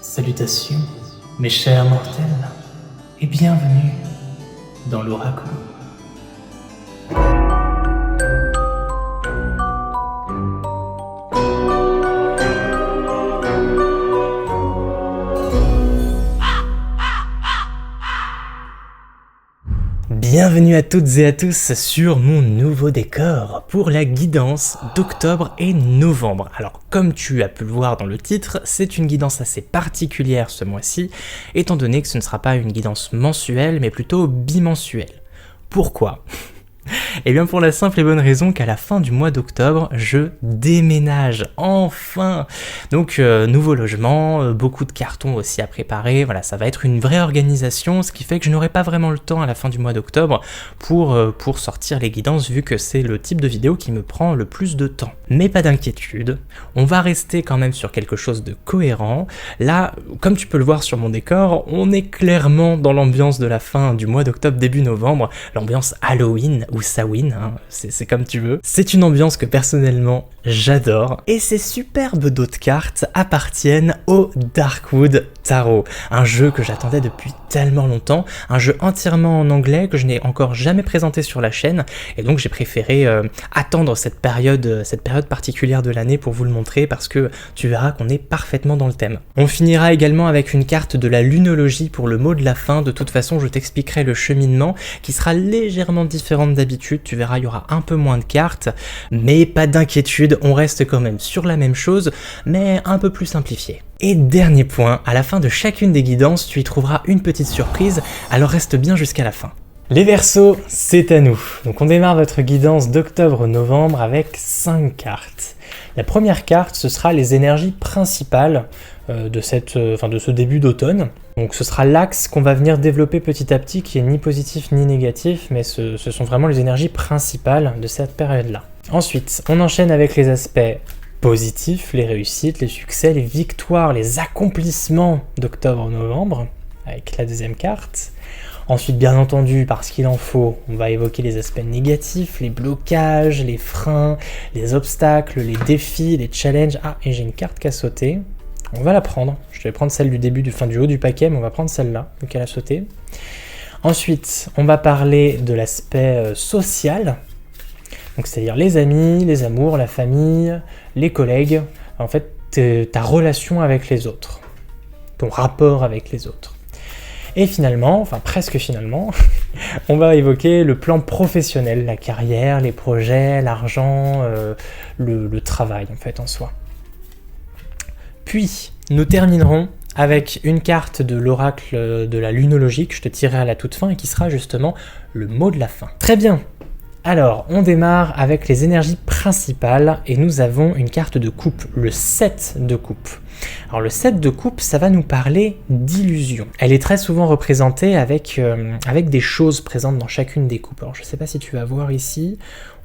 Salutations, mes chers mortels, et bienvenue dans l'Oracle. Bienvenue à toutes et à tous sur mon nouveau décor pour la guidance d'octobre et novembre. Alors comme tu as pu le voir dans le titre, c'est une guidance assez particulière ce mois-ci, étant donné que ce ne sera pas une guidance mensuelle mais plutôt bimensuelle. Pourquoi ? Eh bien pour la simple et bonne raison qu'à la fin du mois d'octobre, je déménage, enfin. Donc nouveau logement, beaucoup de cartons aussi à préparer, voilà, ça va être une vraie organisation, ce qui fait que je n'aurai pas vraiment le temps à la fin du mois d'octobre pour sortir les guidances, vu que c'est le type de vidéo qui me prend le plus de temps. Mais pas d'inquiétude, on va rester quand même sur quelque chose de cohérent. Là, comme tu peux le voir sur mon décor, on est clairement dans l'ambiance de la fin du mois d'octobre, début novembre, l'ambiance Halloween, ou Samhain, hein, c'est comme tu veux. C'est une ambiance que personnellement j'adore, et ces superbes dos de cartes appartiennent au Darkwood Tarot, un jeu que j'attendais depuis tellement longtemps, un jeu entièrement en anglais que je n'ai encore jamais présenté sur la chaîne, et donc j'ai préféré attendre cette période particulière de l'année pour vous le montrer, parce que tu verras qu'on est parfaitement dans le thème. On finira également avec une carte de la lunologie pour le mot de la fin. De toute façon je t'expliquerai le cheminement qui sera légèrement différent d'habitude, tu verras il y aura un peu moins de cartes, mais pas d'inquiétude, on reste quand même sur la même chose, mais un peu plus simplifié. Et dernier point, à la fin de chacune des guidances, tu y trouveras une petite surprise, alors reste bien jusqu'à la fin. Les Verseaux, c'est à nous. Donc on démarre votre guidance d'octobre-novembre avec 5 cartes. La première carte, ce sera les énergies principales de ce début d'automne. Donc ce sera l'axe qu'on va venir développer petit à petit, qui est ni positif ni négatif, mais ce sont vraiment les énergies principales de cette période-là. Ensuite, on enchaîne avec les aspects positifs, les réussites, les succès, les victoires, les accomplissements d'octobre-novembre, avec la deuxième carte. Ensuite, bien entendu, parce qu'il en faut, on va évoquer les aspects négatifs, les blocages, les freins, les obstacles, les défis, les challenges. Ah, et j'ai une carte qui a sauté. On va la prendre. Je vais prendre celle du haut du paquet, mais on va prendre celle-là, vu qu'elle a sauté. Ensuite, on va parler de l'aspect social. Donc, c'est-à-dire les amis, les amours, la famille, les collègues. En fait, ta relation avec les autres. Ton rapport avec les autres. Et finalement, enfin presque finalement, on va évoquer le plan professionnel, la carrière, les projets, l'argent, le travail en fait en soi. Puis, nous terminerons avec une carte de l'oracle de la lunologie que je te tirerai à la toute fin et qui sera justement le mot de la fin. Très bien. Alors, on démarre avec les énergies principales et nous avons une carte de coupe, le 7 de coupe. Alors le 7 de coupe, ça va nous parler d'illusion. Elle est très souvent représentée avec des choses présentes dans chacune des coupes. Alors je ne sais pas si tu vas voir ici,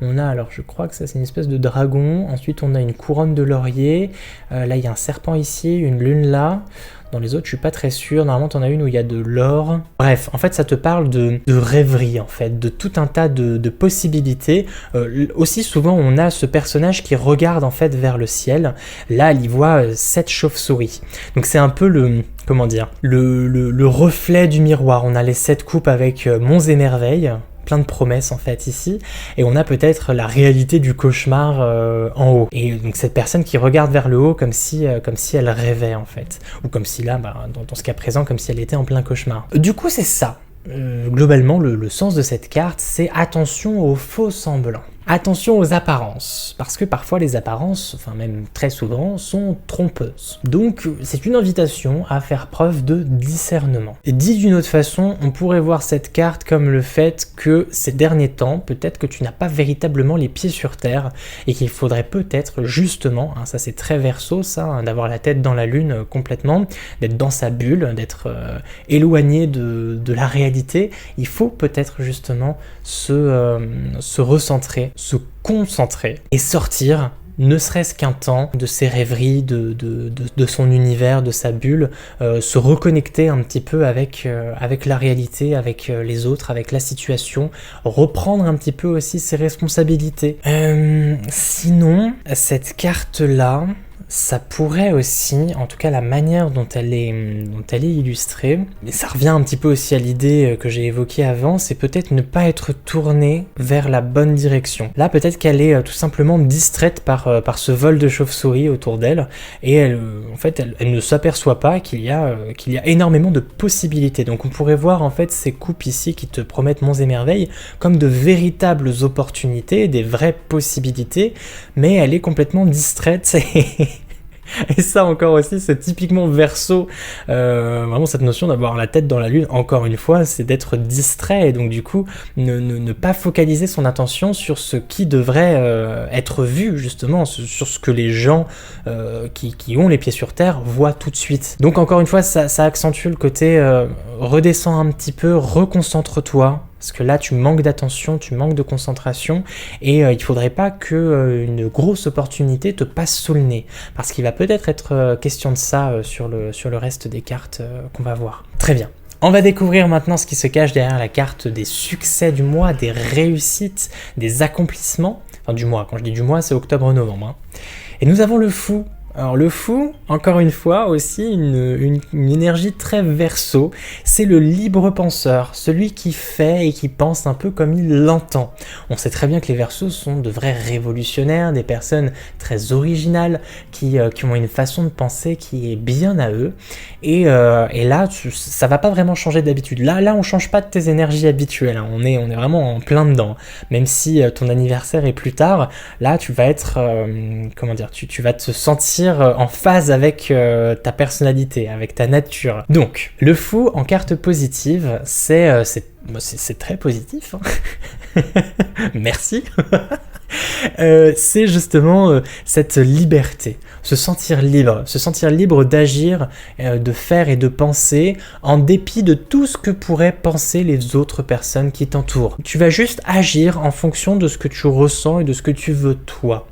on a, alors je crois que ça c'est une espèce de dragon, ensuite on a une couronne de laurier, là il y a un serpent ici, une lune là. Dans les autres, je suis pas très sûr. Normalement, t'en as une où il y a de l'or. Bref, en fait, ça te parle de rêverie, en fait, de tout un tas de possibilités. Aussi, souvent, on a ce personnage qui regarde, en fait, vers le ciel. Là, il y voit 7 chauves-souris. Donc, c'est un peu le reflet du miroir. On a les 7 coupes avec monts et merveilles. Plein de promesses en fait ici, et on a peut-être la réalité du cauchemar en haut. Et donc cette personne qui regarde vers le haut comme si elle rêvait en fait, ou comme si là, dans ce cas présent, comme si elle était en plein cauchemar. Du coup c'est ça. Globalement le sens de cette carte, c'est attention aux faux semblants. Attention aux apparences, parce que parfois les apparences, enfin même très souvent, sont trompeuses. Donc c'est une invitation à faire preuve de discernement. Et dit d'une autre façon, on pourrait voir cette carte comme le fait que ces derniers temps, peut-être que tu n'as pas véritablement les pieds sur terre, et qu'il faudrait peut-être justement, ça c'est très Verseau ça, d'avoir la tête dans la lune complètement, d'être dans sa bulle, d'être éloigné de la réalité. Il faut peut-être justement se recentrer, se concentrer et sortir, ne serait-ce qu'un temps, de ses rêveries, de son univers, de sa bulle, se reconnecter un petit peu avec la réalité, avec les autres, avec la situation, reprendre un petit peu aussi ses responsabilités. Sinon, cette carte-là, ça pourrait aussi, en tout cas la manière dont elle est illustrée, et ça revient un petit peu aussi à l'idée que j'ai évoquée avant, c'est peut-être ne pas être tournée vers la bonne direction. Là, peut-être qu'elle est tout simplement distraite par ce vol de chauves-souris autour d'elle, et elle ne s'aperçoit pas qu'il y a énormément de possibilités. Donc on pourrait voir en fait ces coupes ici qui te promettent monts et merveilles comme de véritables opportunités, des vraies possibilités, mais elle est complètement distraite. Et ça encore aussi, c'est typiquement Verseau, vraiment cette notion d'avoir la tête dans la lune, encore une fois, c'est d'être distrait, et donc du coup, ne pas focaliser son attention sur ce qui devrait être vu, justement, sur ce que les gens qui ont les pieds sur terre voient tout de suite. Donc encore une fois, ça accentue le côté redescends un petit peu, reconcentre-toi, parce que là tu manques d'attention, tu manques de concentration, et il faudrait pas que une grosse opportunité te passe sous le nez, parce qu'il va peut-être être question de ça sur le reste des cartes qu'on va voir. Très bien. On va découvrir maintenant ce qui se cache derrière la carte des succès du mois, des réussites, des accomplissements, enfin du mois, quand je dis du mois c'est octobre-novembre, hein. Et nous avons le fou. Alors le fou, encore une fois, aussi une énergie très Verseau, c'est le libre penseur, celui qui fait et qui pense un peu comme il l'entend. On sait très bien que les Verseaux sont de vrais révolutionnaires, des personnes très originales, qui ont une façon de penser qui est bien à eux, et là, ça va pas vraiment changer d'habitude. Là, on change pas de tes énergies habituelles, hein. On est vraiment en plein dedans, même si ton anniversaire est plus tard, là tu vas être, tu vas te sentir en phase avec ta personnalité, avec ta nature. Donc, le fou en carte positive, c'est très positif, hein. Merci. C'est justement cette liberté, se sentir libre d'agir, de faire et de penser en dépit de tout ce que pourraient penser les autres personnes qui t'entourent. Tu vas juste agir en fonction de ce que tu ressens et de ce que tu veux toi.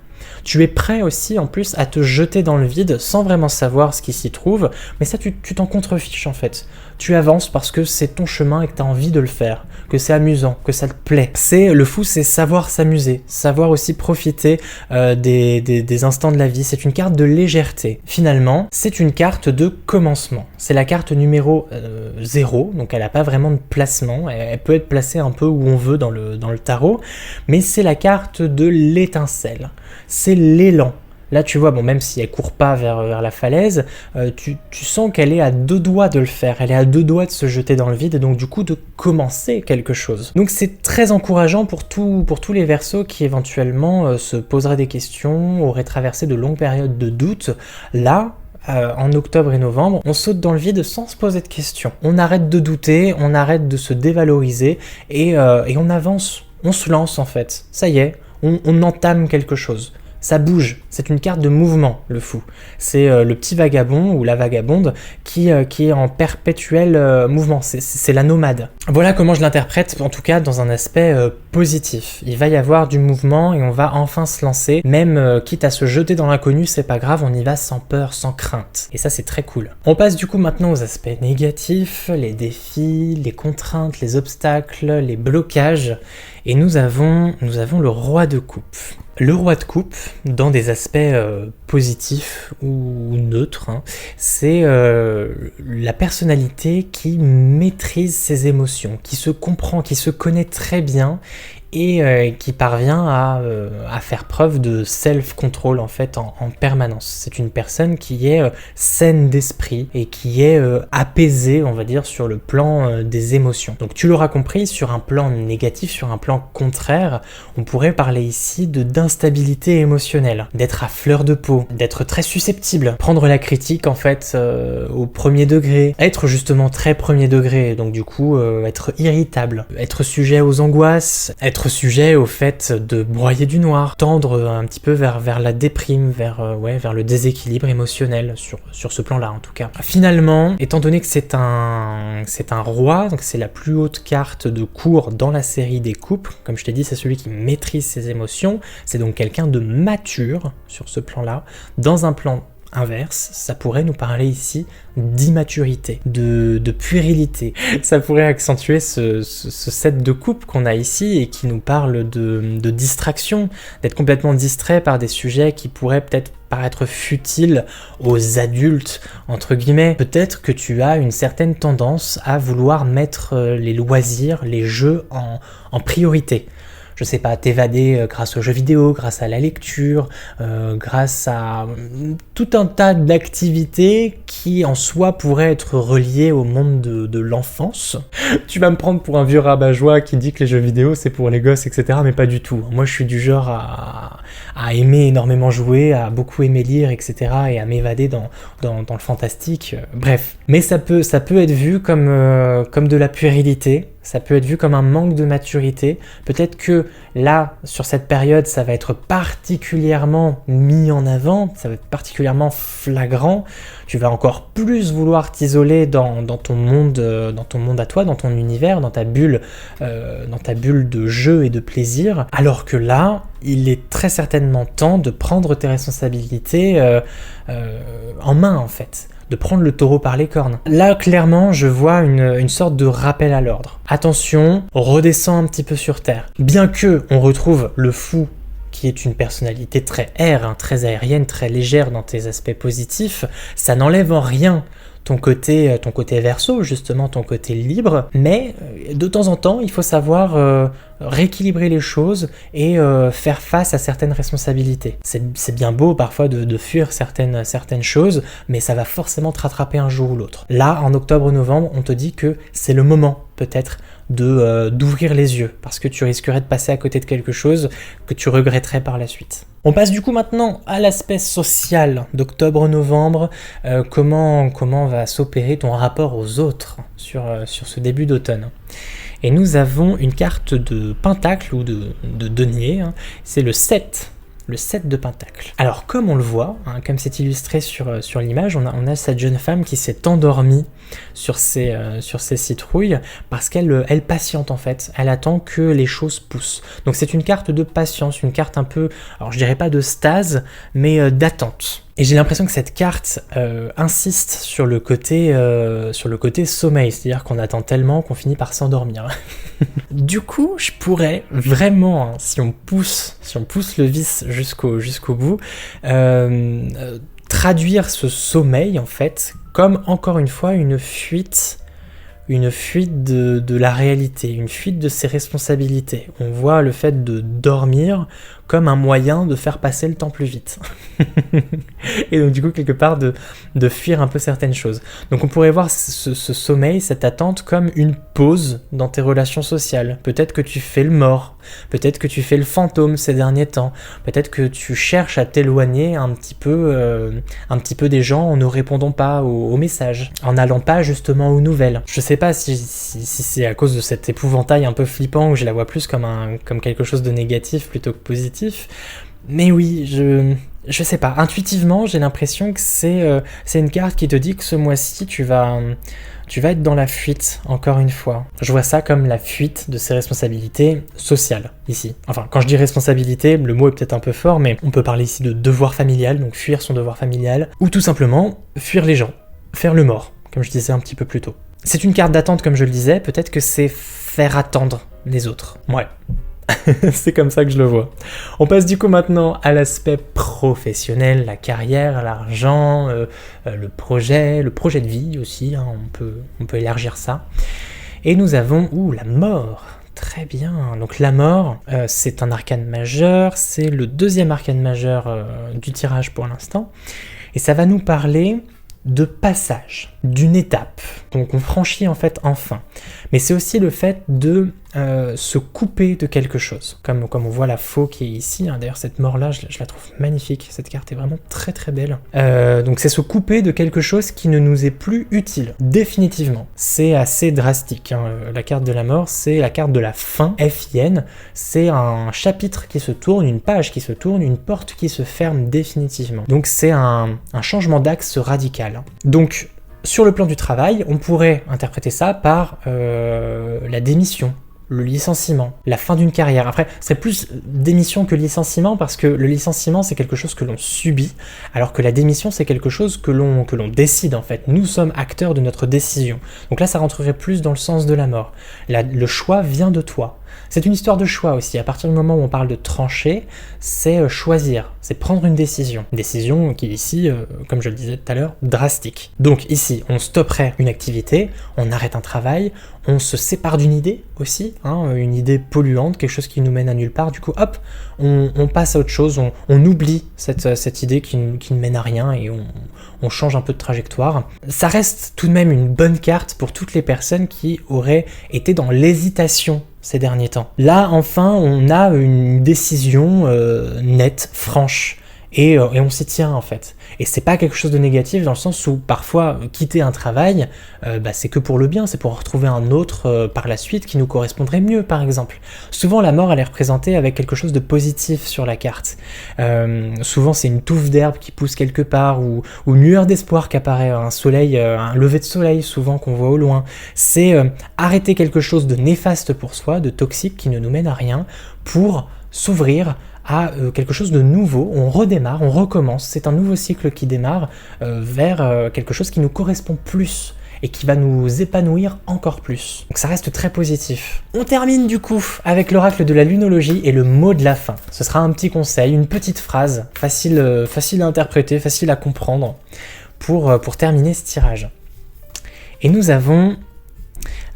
Tu es prêt aussi en plus à te jeter dans le vide sans vraiment savoir ce qui s'y trouve, mais ça tu t'en contrefiches en fait. Tu avances parce que c'est ton chemin et que tu as envie de le faire, que c'est amusant, que ça te plaît. Le fou, c'est savoir s'amuser, savoir aussi profiter des instants de la vie. C'est une carte de légèreté. Finalement, c'est une carte de commencement. C'est la carte numéro 0, donc elle n'a pas vraiment de placement. Elle peut être placée un peu où on veut dans le tarot, mais c'est la carte de l'étincelle. C'est l'élan. Là, tu vois, bon, même si elle court pas vers la falaise, tu sens qu'elle est à deux doigts de le faire. Elle est à deux doigts de se jeter dans le vide et donc du coup de commencer quelque chose. Donc c'est très encourageant pour tous les Verseaux qui éventuellement se poseraient des questions, auraient traversé de longues périodes de doute. Là, en octobre et novembre, on saute dans le vide sans se poser de questions. On arrête de douter, on arrête de se dévaloriser et on avance, on se lance en fait. Ça y est, on entame quelque chose. Ça bouge, c'est une carte de mouvement, le fou. C'est le petit vagabond ou la vagabonde qui est en perpétuel mouvement, c'est la nomade. Voilà comment je l'interprète, en tout cas dans un aspect positif. Il va y avoir du mouvement et on va enfin se lancer, même quitte à se jeter dans l'inconnu, c'est pas grave, on y va sans peur, sans crainte. Et ça c'est très cool. On passe du coup maintenant aux aspects négatifs, les défis, les contraintes, les obstacles, les blocages. Et nous avons le roi de coupe. Le roi de coupe, dans des aspects positifs ou neutres, hein, c'est la personnalité qui maîtrise ses émotions, qui se comprend, qui se connaît très bien et qui parvient à faire preuve de self-control en fait en permanence. C'est une personne qui est saine d'esprit et qui est apaisée, on va dire, sur le plan des émotions. Donc tu l'auras compris, sur un plan négatif, sur un plan contraire, on pourrait parler ici d'instabilité émotionnelle, d'être à fleur de peau, d'être très susceptible, prendre la critique en fait au premier degré, être justement très premier degré, donc du coup être irritable, être sujet aux angoisses, être sujet au fait de broyer du noir, tendre un petit peu vers la déprime, vers le déséquilibre émotionnel sur ce plan-là en tout cas. Finalement, étant donné que c'est un roi, donc c'est la plus haute carte de cour dans la série des coupes, comme je t'ai dit, c'est celui qui maîtrise ses émotions, c'est donc quelqu'un de mature sur ce plan-là, dans un plan inverse, ça pourrait nous parler ici d'immaturité, de puérilité. Ça pourrait accentuer ce set de coupe qu'on a ici et qui nous parle de distraction, d'être complètement distrait par des sujets qui pourraient peut-être paraître futiles aux adultes, entre guillemets. Peut-être que tu as une certaine tendance à vouloir mettre les loisirs, les jeux en priorité. Je sais pas, t'évader grâce aux jeux vidéo, grâce à la lecture, grâce à tout un tas d'activités qui en soi pourraient être reliées au monde de l'enfance. Tu vas me prendre pour un vieux rabat-joie qui dit que les jeux vidéo c'est pour les gosses, etc. Mais pas du tout. Moi je suis du genre à aimer énormément jouer, à beaucoup aimer lire, etc. et à m'évader dans le fantastique. Bref. Mais ça peut être vu comme de la puérilité. Ça peut être vu comme un manque de maturité. Peut-être que là, sur cette période, ça va être particulièrement mis en avant, ça va être particulièrement flagrant. Tu vas encore plus vouloir t'isoler dans ton monde à toi, dans ton univers, dans ta bulle de jeu et de plaisir. Alors que là, il est très certainement temps de prendre tes responsabilités en main, en fait. De prendre le taureau par les cornes. Là, clairement, je vois une sorte de rappel à l'ordre. Attention, redescends un petit peu sur terre. Bien que on retrouve le fou qui est une personnalité très très aérienne, très légère dans tes aspects positifs, ça n'enlève en rien ton côté Verseau, justement ton côté libre, mais de temps en temps, il faut savoir rééquilibrer les choses et faire face à certaines responsabilités. C'est bien beau parfois de fuir certaines choses, mais ça va forcément te rattraper un jour ou l'autre. Là, en octobre-novembre, on te dit que c'est le moment, peut-être, d'ouvrir les yeux, parce que tu risquerais de passer à côté de quelque chose que tu regretterais par la suite. On passe du coup maintenant à l'aspect social d'octobre-novembre. Comment va s'opérer ton rapport aux autres sur ce début d'automne. Et nous avons une carte de pentacle ou de denier, hein. C'est le 7 de pentacle. Alors comme on le voit, hein, comme c'est illustré sur l'image, on a cette jeune femme qui s'est endormie sur ses citrouilles parce qu'elle patiente en fait, elle attend que les choses poussent. Donc c'est une carte de patience, une carte un peu, alors je dirais pas de stase, mais d'attente. Et j'ai l'impression que cette carte insiste sur le côté sommeil, c'est-à-dire qu'on attend tellement qu'on finit par s'endormir. Du coup, je pourrais vraiment, hein, si on pousse le vice jusqu'au bout, traduire ce sommeil en fait comme encore une fois une fuite de la réalité, une fuite de ses responsabilités. On voit le fait de dormir comme un moyen de faire passer le temps plus vite. Et donc du coup, quelque part, de fuir un peu certaines choses. Donc on pourrait voir ce sommeil, cette attente, comme une pause dans tes relations sociales. Peut-être que tu fais le mort, peut-être que tu fais le fantôme ces derniers temps, peut-être que tu cherches à t'éloigner un petit peu des gens en ne répondant pas aux messages, en n'allant pas justement aux nouvelles. Je sais pas si c'est à cause de cet épouvantail un peu flippant où je la vois plus comme quelque chose de négatif plutôt que positif. Mais oui, je sais pas, intuitivement j'ai l'impression que c'est une carte qui te dit que ce mois-ci tu vas être dans la fuite, encore une fois. Je vois ça comme la fuite de ses responsabilités sociales, ici. Enfin, quand je dis responsabilité, le mot est peut-être un peu fort, mais on peut parler ici de devoir familial, donc fuir son devoir familial, ou tout simplement fuir les gens, faire le mort, comme je disais un petit peu plus tôt. C'est une carte d'attente, comme je le disais, peut-être que c'est faire attendre les autres. Ouais. C'est comme ça que je le vois. On passe du coup maintenant à l'aspect professionnel, la carrière, l'argent, le projet de vie aussi, hein, on peut élargir ça. Et nous avons, la mort. Très bien. Donc la mort, c'est un arcane majeur, c'est le deuxième arcane majeur du tirage pour l'instant. Et ça va nous parler de passage, d'une étape. Donc on franchit en fait enfin. Mais c'est aussi le fait de se couper de quelque chose. Comme on voit la faux qui est ici. Hein. D'ailleurs cette mort-là, je la trouve magnifique. Cette carte est vraiment très très belle. Donc c'est se couper de quelque chose qui ne nous est plus utile. Définitivement. C'est assez drastique. Hein. La carte de la mort, c'est la carte de la fin. F-I-N. C'est un chapitre qui se tourne, une page qui se tourne, une porte qui se ferme définitivement. Donc c'est un changement d'axe radical. Donc sur le plan du travail, on pourrait interpréter ça par la démission, le licenciement, la fin d'une carrière. Après, c'est plus démission que licenciement parce que le licenciement, c'est quelque chose que l'on subit, alors que la démission, c'est quelque chose que l'on décide en fait. Nous sommes acteurs de notre décision. Donc là, ça rentrerait plus dans le sens de la mort. Le choix vient de toi. C'est une histoire de choix aussi. À partir du moment où on parle de trancher, c'est choisir, c'est prendre une décision. Une décision qui est ici, comme je le disais tout à l'heure, drastique. Donc ici, on stopperait une activité, on arrête un travail, on se sépare d'une idée aussi, une idée polluante, quelque chose qui nous mène à nulle part. Du coup, hop, on passe à autre chose, on oublie cette idée qui ne mène à rien et on change un peu de trajectoire. Ça reste tout de même une bonne carte pour toutes les personnes qui auraient été dans l'hésitation ces derniers temps. Là, enfin, on a une décision nette, franche, et on s'y tient en fait. Et c'est pas quelque chose de négatif dans le sens où parfois quitter un travail, c'est que pour le bien, c'est pour retrouver un autre par la suite qui nous correspondrait mieux par exemple. Souvent la mort elle est représentée avec quelque chose de positif sur la carte. Souvent c'est une touffe d'herbe qui pousse quelque part ou une lueur d'espoir qui apparaît, un soleil, un lever de soleil souvent qu'on voit au loin. C'est arrêter quelque chose de néfaste pour soi, de toxique qui ne nous mène à rien pour s'ouvrir à quelque chose de nouveau, on redémarre, on recommence, c'est un nouveau cycle qui démarre vers quelque chose qui nous correspond plus et qui va nous épanouir encore plus. Donc ça reste très positif. On termine du coup avec l'oracle de la lunologie et le mot de la fin. Ce sera un petit conseil, une petite phrase, facile à interpréter, facile à comprendre pour terminer ce tirage. Et nous avons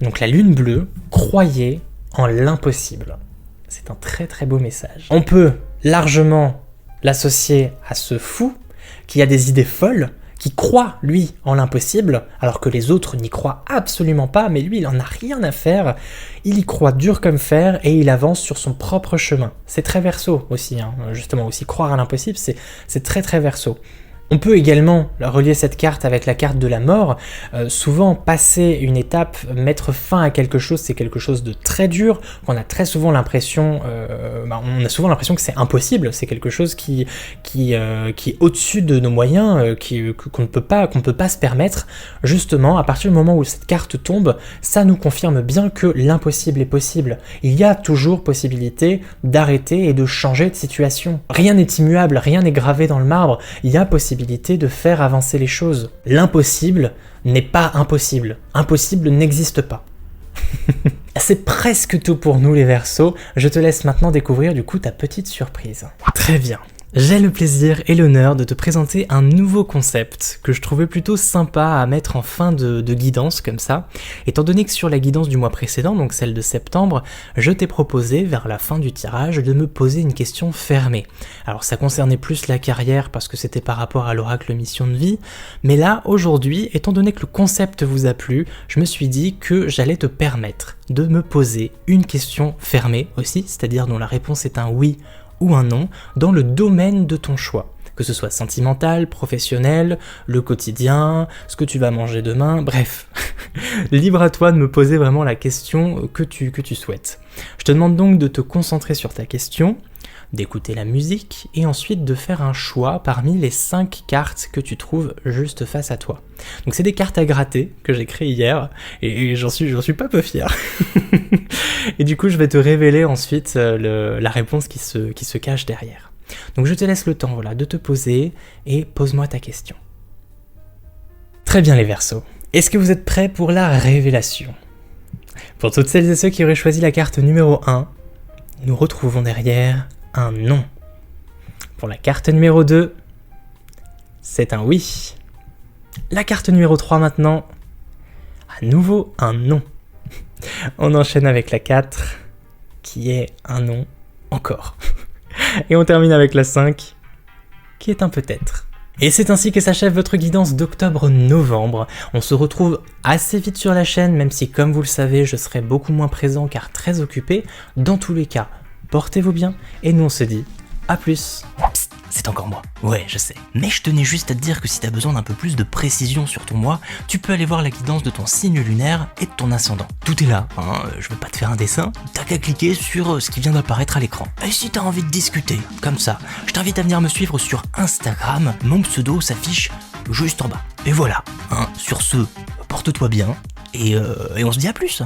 donc la lune bleue, croyez en l'impossible. C'est un très très beau message. On peut largement l'associer à ce fou qui a des idées folles, qui croit, lui, en l'impossible, alors que les autres n'y croient absolument pas, mais lui, il en a rien à faire. Il y croit dur comme fer et il avance sur son propre chemin. C'est très Verseau aussi, justement, aussi croire à l'impossible, c'est très très Verseau. On peut également relier cette carte avec la carte de la mort. Souvent, passer une étape, mettre fin à quelque chose, c'est quelque chose de très dur. On a très souvent l'impression, que c'est impossible. C'est quelque chose qui est au-dessus de nos moyens, qu'on ne peut pas se permettre. Justement, à partir du moment où cette carte tombe, ça nous confirme bien que l'impossible est possible. Il y a toujours possibilité d'arrêter et de changer de situation. Rien n'est immuable, rien n'est gravé dans le marbre. Il y a possibilité de faire avancer les choses. L'impossible n'est pas impossible. Impossible n'existe pas. C'est presque tout pour nous les Verseaux. Je te laisse maintenant découvrir du coup ta petite surprise. Très bien. J'ai le plaisir et l'honneur de te présenter un nouveau concept que je trouvais plutôt sympa à mettre en fin de guidance comme ça, étant donné que sur la guidance du mois précédent, donc celle de septembre, je t'ai proposé vers la fin du tirage de me poser une question fermée. Alors ça concernait plus la carrière parce que c'était par rapport à l'oracle mission de vie, mais là aujourd'hui, étant donné que le concept vous a plu, je me suis dit que j'allais te permettre de me poser une question fermée aussi, c'est-à-dire dont la réponse est un oui ou un non, dans le domaine de ton choix. Que ce soit sentimental, professionnel, le quotidien, ce que tu vas manger demain, bref. Libre à toi de me poser vraiment la question que tu souhaites. Je te demande donc de te concentrer sur ta question, d'écouter la musique et ensuite de faire un choix parmi les 5 cartes que tu trouves juste face à toi. Donc c'est des cartes à gratter que j'ai créées hier et j'en suis pas peu fier. Et du coup je vais te révéler ensuite la réponse qui se cache derrière. Donc je te laisse le temps de te poser et pose-moi ta question. Très bien les Verseaux. Est-ce que vous êtes prêts pour la révélation ? Pour toutes celles et ceux qui auraient choisi la carte numéro 1, nous retrouvons derrière un non. Pour la carte numéro 2, c'est un oui. La carte numéro 3 maintenant, à nouveau un non. On enchaîne avec la 4, qui est un non encore. Et on termine avec la 5, qui est un peut-être. Et c'est ainsi que s'achève votre guidance d'octobre-novembre. On se retrouve assez vite sur la chaîne, même si comme vous le savez, je serai beaucoup moins présent car très occupé. Dans tous les cas, portez-vous bien et nous on se dit à plus. Psst, c'est encore moi. Ouais, je sais. Mais je tenais juste à te dire que si t'as besoin d'un peu plus de précision sur ton mois, tu peux aller voir la guidance de ton signe lunaire et de ton ascendant. Tout est là, je vais pas te faire un dessin, t'as qu'à cliquer sur ce qui vient d'apparaître à l'écran. Et si t'as envie de discuter, comme ça, je t'invite à venir me suivre sur Instagram, mon pseudo s'affiche juste en bas. Et voilà, sur ce, porte-toi bien, et on se dit à plus.